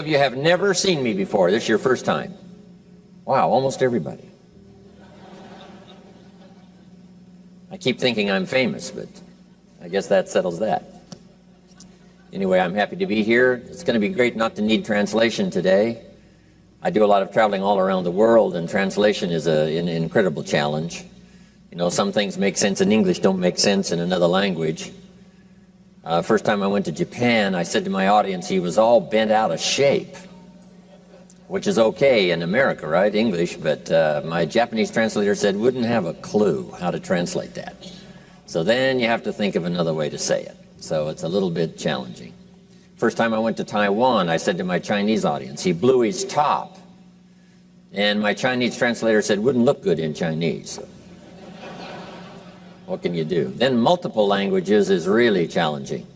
Of you have never seen me before. This is your first time. Wow, almost everybody. I keep thinking I'm famous, but I guess that settles that. Anyway, I'm happy to be here. It's going to be great not to need translation today. I do a lot of traveling all around the world, and translation is an incredible challenge. You know, some things make sense in English, don't make sense in another language. First time I went to Japan, I said to my audience, he was all bent out of shape, which is okay in America, right? English, but my Japanese translator said, wouldn't have a clue how to translate that. So then you have to think of another way to say it. So it's a little bit challenging. First time I went to Taiwan, I said to my Chinese audience, he blew his top. And my Chinese translator said, wouldn't look good in Chinese. So what can you do? Then multiple languages is really challenging,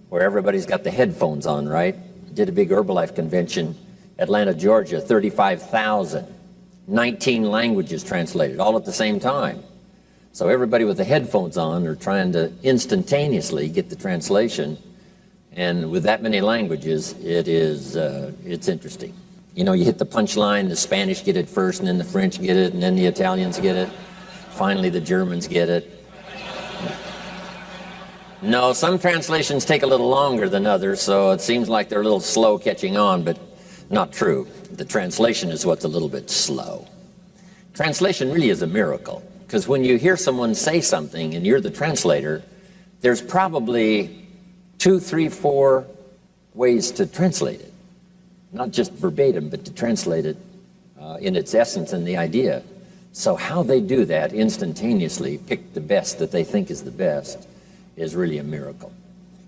where everybody's got the headphones on, right? Did a big Herbalife convention, Atlanta, Georgia, 35,000, 19 languages translated, all at the same time. So everybody with the headphones on are trying to instantaneously get the translation. And with that many languages, it's interesting. You know, you hit the punchline, the Spanish get it first, and then the French get it, and then the Italians get it. Finally, the Germans get it. No, some translations take a little longer than others, so it seems like they're a little slow catching on, but not true. The translation is what's a little bit slow. Translation really is a miracle, because when you hear someone say something and you're the translator, there's probably 2, 3, 4 ways to translate it. Not just verbatim, but to translate it in its essence and the idea. So how they do that instantaneously, pick the best that they think is the best, is really a miracle.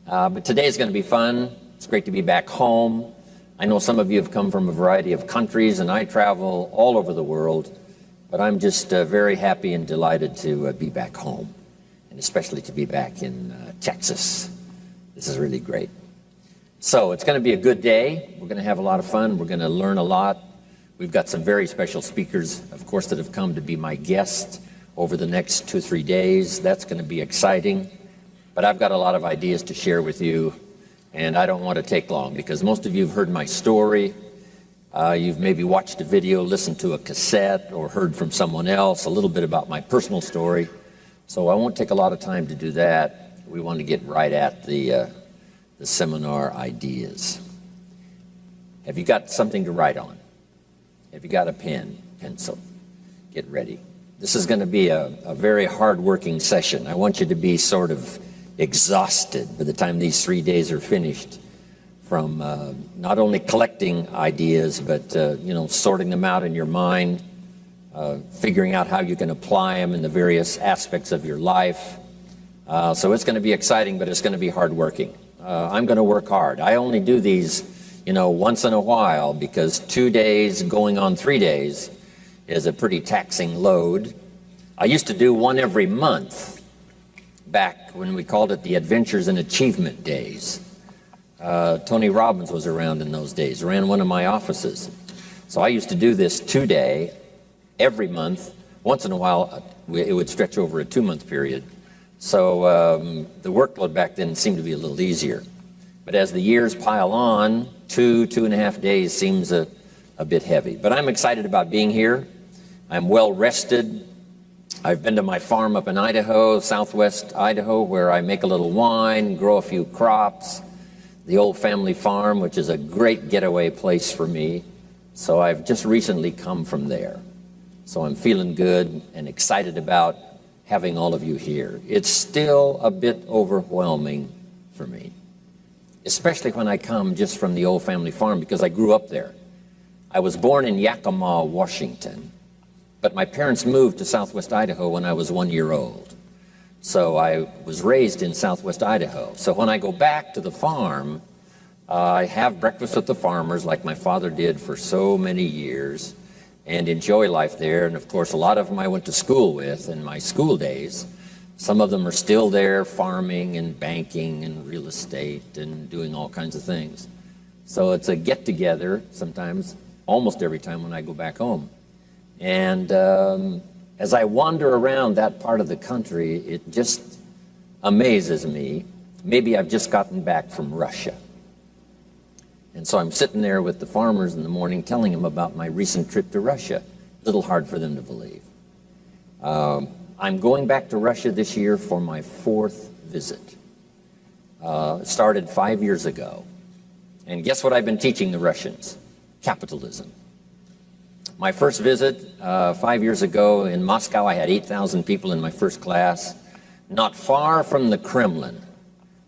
But today is going to be fun. It's great to be back home. I know some of you have come from a variety of countries, and I travel all over the world, but I'm just very happy and delighted to be back home, and especially to be back in Texas. This is really great. So it's going to be a good day. We're going to have a lot of fun. We're going to learn a lot. We've got some very special speakers, of course, that have come to be my guests over the next 2 or 3 days. That's going to be exciting. But I've got a lot of ideas to share with you, and I don't want to take long, because most of you have heard my story. You've maybe watched a video, listened to a cassette, or heard from someone else a little bit about my personal story. So I won't take a lot of time to do that. We want to get right at the seminar ideas. Have you got something to write on? Have you got a pen, pencil? Get ready. This is going to be a very hard-working session. I want you to be sort of exhausted by the time these 3 days are finished from not only collecting ideas, but sorting them out in your mind, figuring out how you can apply them in the various aspects of your life. So it's going to be exciting, but it's going to be hard-working. I'm going to work hard. I only do these once in a while, because 2 days going on 3 days is a pretty taxing load. I used to do one every month back when we called it the Adventures and Achievement Days. Tony Robbins was around in those days, ran one of my offices. So I used to do this 2-day every month. Once in a while, it would stretch over a 2-month period. So the workload back then seemed to be a little easier. But as the years pile on, 2.5 days seems a bit heavy. But I'm excited about being here. I'm well rested. I've been to my farm up in Idaho, southwest Idaho, where I make a little wine, grow a few crops. The old family farm, which is a great getaway place for me. So I've just recently come from there. So I'm feeling good and excited about having all of you here. It's still a bit overwhelming for me, especially when I come just from the old family farm, because I grew up there. I was born in Yakima, Washington, but my parents moved to southwest Idaho when I was 1 year old. So I was raised in southwest Idaho. So when I go back to the farm, I have breakfast with the farmers like my father did for so many years, and enjoy life there. And of course, a lot of them I went to school with in my school days. Some of them are still there farming and banking and real estate and doing all kinds of things. So it's a get-together sometimes, almost every time when I go back home. And as I wander around that part of the country, it just amazes me. Maybe I've just gotten back from Russia. And so I'm sitting there with the farmers in the morning telling them about my recent trip to Russia. A little hard for them to believe. I'm going back to Russia this year for my 4th visit. It started 5 years ago. And guess what I've been teaching the Russians? Capitalism. My first visit 5 years ago in Moscow, I had 8,000 people in my first class. Not far from the Kremlin,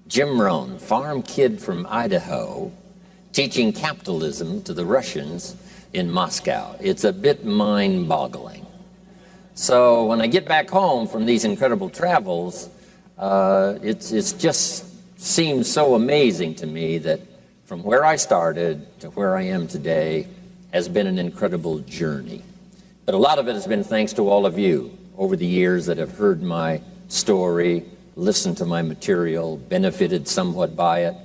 Jim Rohn, farm kid from Idaho, teaching capitalism to the Russians in Moscow. It's a bit mind-boggling. So when I get back home from these incredible travels, it's just seems so amazing to me that from where I started to where I am today has been an incredible journey. But a lot of it has been thanks to all of you over the years that have heard my story, listened to my material, benefited somewhat by it,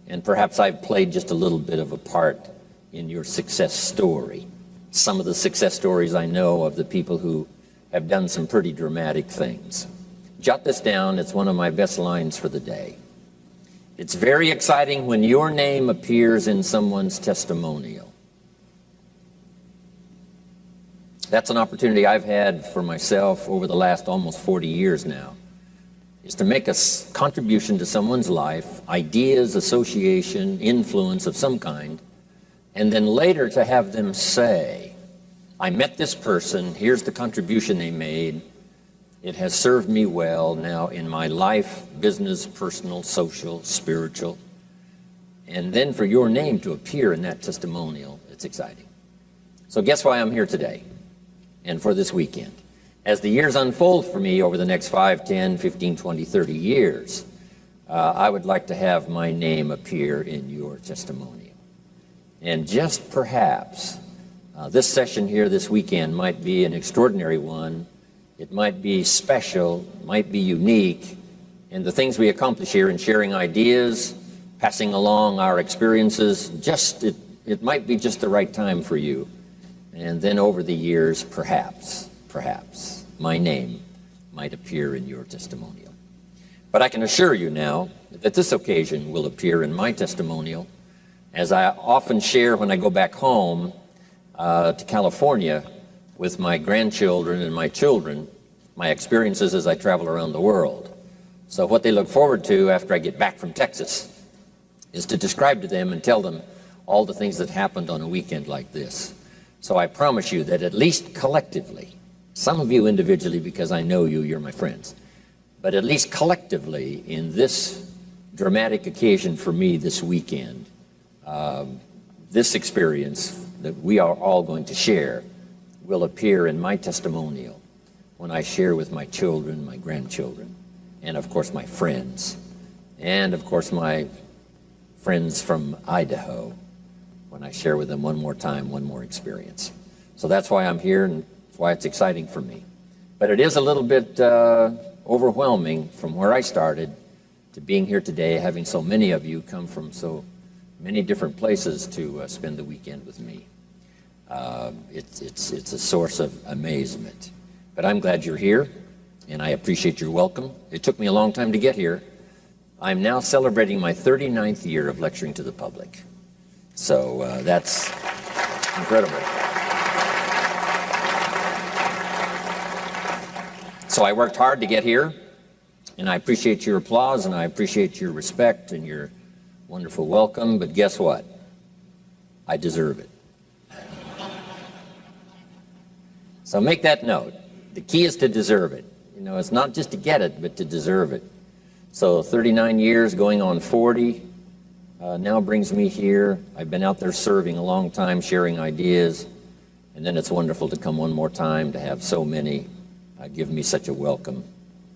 and perhaps I've played just a little bit of a part in your success story. Some of the success stories I know of the people who have done some pretty dramatic things. Jot this down, it's one of my best lines for the day. It's very exciting when your name appears in someone's testimonial. That's an opportunity I've had for myself over the last almost 40 years now, is to make a contribution to someone's life, ideas, association, influence of some kind, and then later to have them say, I met this person, here's the contribution they made, it has served me well now in my life, business, personal, social, spiritual, and then for your name to appear in that testimonial, it's exciting. So guess why I'm here today and for this weekend? As the years unfold for me over the next 5, 10, 15, 20, 30 years, I would like to have my name appear in your testimonial. And just perhaps, this session here this weekend might be an extraordinary one. It might be special, might be unique, and the things we accomplish here in sharing ideas, passing along our experiences, it might be just the right time for you. And then over the years, perhaps, my name might appear in your testimonial. But I can assure you now that this occasion will appear in my testimonial, as I often share when I go back home to California with my grandchildren and my children, my experiences as I travel around the world. So what they look forward to after I get back from Texas is to describe to them and tell them all the things that happened on a weekend like this. So I promise you that at least collectively, some of you individually because I know you, you're my friends, but at least collectively in this dramatic occasion for me this weekend, this experience that we are all going to share will appear in my testimonial when I share with my children, my grandchildren, and of course my friends, and of course my friends from Idaho, when I share with them one more time, one more experience. So that's why I'm here, and that's why it's exciting for me. But it is a little bit overwhelming from where I started to being here today, having so many of you come from so many different places to spend the weekend with me. It's a source of amazement. But I'm glad you're here, and I appreciate your welcome. It took me a long time to get here. I'm now celebrating my 39th year of lecturing to the public. So that's incredible. So I worked hard to get here, and I appreciate your applause, and I appreciate your respect and your wonderful welcome, but guess what? I deserve it. So make that note. The key is to deserve it. You know, it's not just to get it, but to deserve it. So 39 years going on 40 now brings me here. I've been out there serving a long time, sharing ideas, and then it's wonderful to come one more time to have so many give me such a welcome.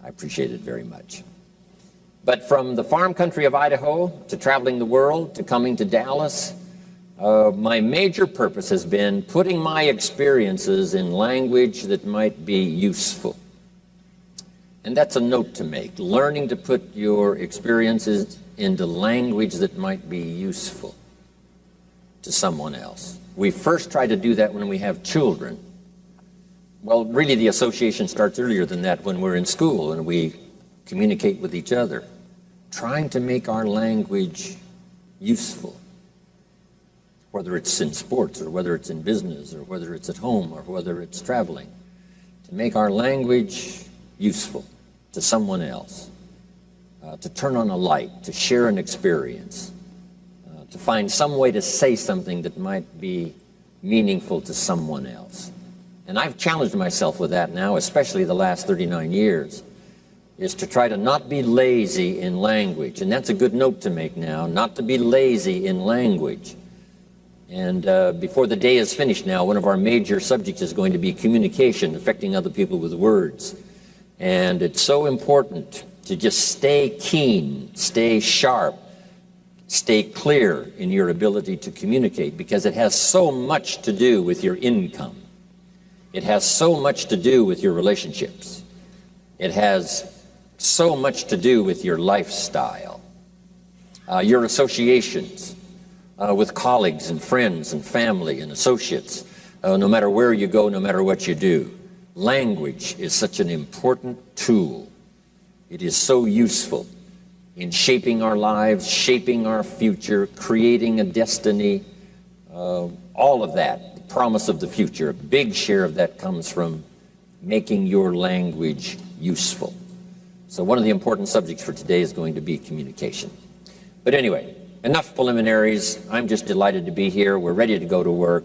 I appreciate it very much. But from the farm country of Idaho to traveling the world to coming to Dallas, my major purpose has been putting my experiences in language that might be useful. And that's a note to make, learning to put your experiences into language that might be useful to someone else. We first try to do that when we have children. Well, really the association starts earlier than that when we're in school and we communicate with each other, trying to make our language useful. whether it's in sports or whether it's in business or whether it's at home or whether it's traveling, to make our language useful to someone else, to turn on a light, to share an experience, to find some way to say something that might be meaningful to someone else. And I've challenged myself with that now, especially the last 39 years, is to try to not be lazy in language. And that's a good note to make now, not to be lazy in language. And before the day is finished now, one of our major subjects is going to be communication, affecting other people with words. And it's so important to just stay keen, stay sharp, stay clear in your ability to communicate, because it has so much to do with your income. It has so much to do with your relationships. It has so much to do with your lifestyle, your associations with colleagues and friends and family and associates, no matter where you go, no matter what you do. Language is such an important tool. It is so useful in shaping our lives, shaping our future, creating a destiny, all of that, the promise of the future. A big share of that comes from making your language useful. So one of the important subjects for today is going to be communication. But anyway, enough preliminaries. I'm just delighted to be here. We're ready to go to work,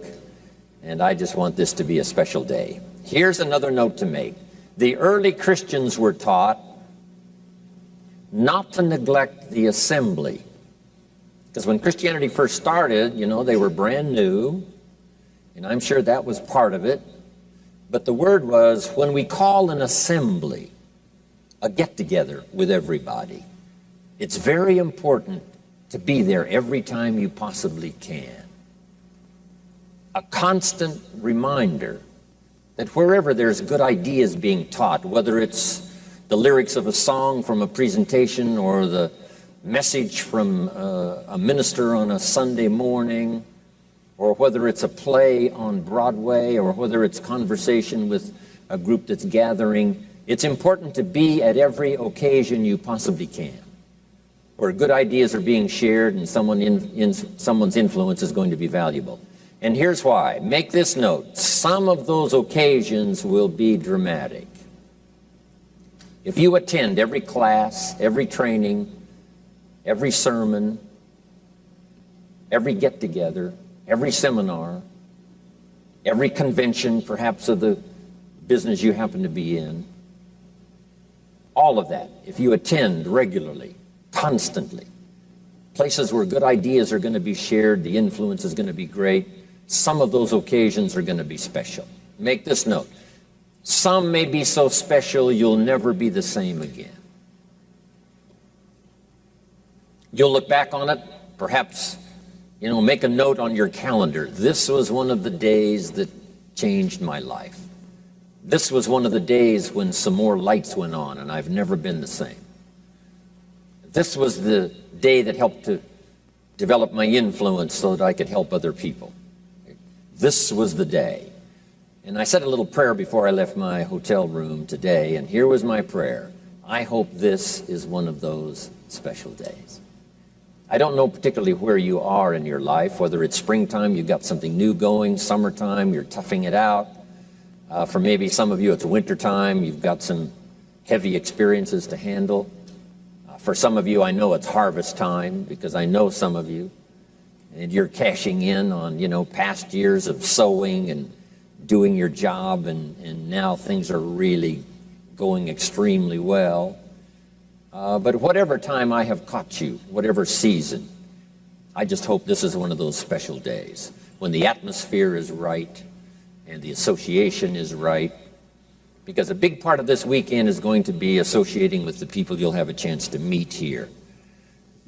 and I just want this to be a special day. Here's another note to make. The early Christians were taught not to neglect the assembly. Because when Christianity first started, you know, they were brand new, and I'm sure that was part of it. But the word was, when we call an assembly, a get-together with everybody, it's very important to be there every time you possibly can. A constant reminder that wherever there's good ideas being taught, whether it's the lyrics of a song from a presentation or the message from a minister on a Sunday morning, or whether it's a play on Broadway, or whether it's conversation with a group that's gathering, it's important to be at every occasion you possibly can, where good ideas are being shared and someone's influence is going to be valuable. And here's why. Make this note. Some of those occasions will be dramatic. If you attend every class, every training, every sermon, every get-together, every seminar, every convention, perhaps of the business you happen to be in, all of that, if you attend regularly, constantly, places where good ideas are going to be shared, the influence is going to be great, some of those occasions are going to be special. Make this note. Some may be so special you'll never be the same again. You'll look back on it, perhaps, make a note on your calendar. This was one of the days that changed my life. This was one of the days when some more lights went on and I've never been the same. This was the day that helped to develop my influence so that I could help other people. This was the day. And I said a little prayer before I left my hotel room today, and here was my prayer. I hope this is one of those special days. I don't know particularly where you are in your life, whether it's springtime, you've got something new going, summertime, you're toughing it out. For maybe some of you, it's wintertime, you've got some heavy experiences to handle. For some of you, I know it's harvest time, because I know some of you, and you're cashing in on, past years of sowing and doing your job, and now things are really going extremely well. But whatever time I have caught you, whatever season, I just hope this is one of those special days when the atmosphere is right and the association is right, because a big part of this weekend is going to be associating with the people you'll have a chance to meet here.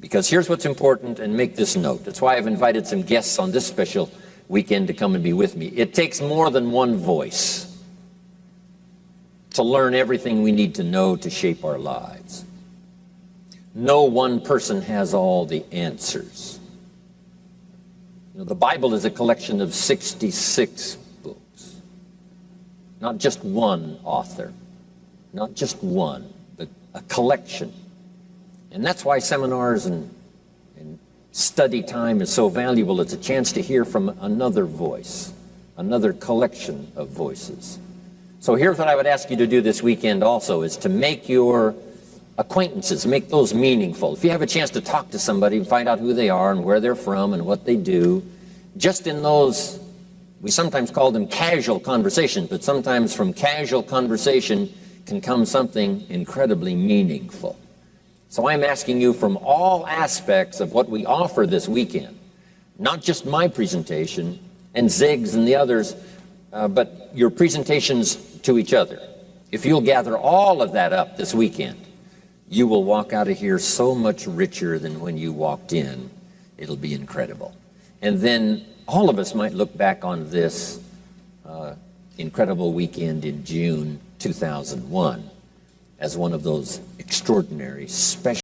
Because here's what's important, and make this note. That's why I've invited some guests on this special weekend to come and be with me. It takes more than one voice to learn everything we need to know to shape our lives. No one person has all the answers. The Bible is a collection of 66 books. Not just one author, not just one, but a collection. And that's why seminars and study time is so valuable. It's a chance to hear from another voice, another collection of voices. So here's what I would ask you to do this weekend also, is to make your acquaintances, make those meaningful. If you have a chance to talk to somebody and find out who they are and where they're from and what they do, just in those, we sometimes call them casual conversations, but sometimes from casual conversation can come something incredibly meaningful. So I'm asking you, from all aspects of what we offer this weekend, not just my presentation and Zig's and the others, but your presentations to each other. If you'll gather all of that up this weekend, you will walk out of here so much richer than when you walked in. It'll be incredible. And then all of us might look back on this incredible weekend in June 2001 as one of those extraordinary, special